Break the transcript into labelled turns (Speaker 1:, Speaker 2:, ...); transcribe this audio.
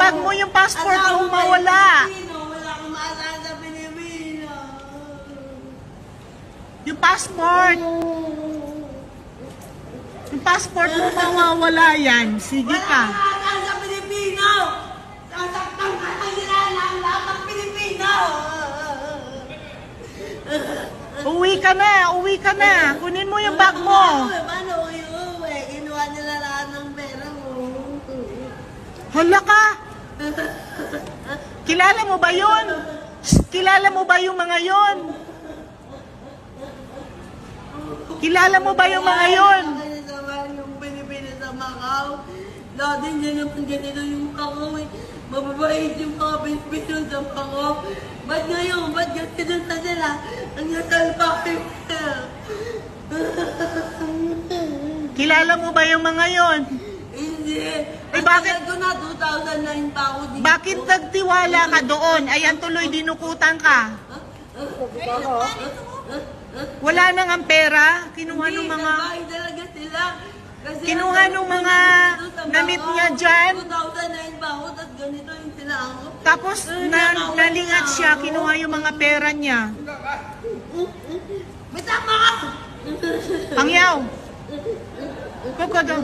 Speaker 1: bag mo, yung passport mo mawala.
Speaker 2: Wala akong maasahan sa Pilipino.
Speaker 1: Yung passport. Yung passport mo mawawala yan. Sige ka.
Speaker 2: Wala akong maasahan sa Pilipino. Sasaktan ka na sila ng lahat ng Pilipino.
Speaker 1: Uwi ka na, uwi ka na. Kunin mo yung bag mo.
Speaker 2: Paano uwi? Kinuha nila lahat ng pera mo.
Speaker 1: Hala ka. Kilala mo ba yun? Kilala mo ba yung mga yun? Kilala mo ba yung mga yun?
Speaker 2: Yung Pilipinas sa Macau. Dati hindi naman ganito yung Macau eh. Mababait yung mga Pilipino sa Macau. Ba't ngayon? Ba't ganito na sila? Ang natalpakin na.
Speaker 1: Kilala mo ba yung mga yun?
Speaker 2: Hindi.
Speaker 1: Eh, bakit?
Speaker 2: Ko na 2009 pa ako dito.
Speaker 1: Bakit nagtiwala ka doon? Ayan tuloy dinukutan ka. Wala nang ang pera. Kinuha nung mga...
Speaker 2: Hindi, talaga sila. Kasi
Speaker 1: Kinuha nung mga namit niya dyan.
Speaker 2: 2009 pa ako, at ganito yung sila ako.
Speaker 1: Tapos nalingat siya. Kinuha yung mga pera niya.
Speaker 2: May tama ka!
Speaker 1: Pangyaw. Kuko daw.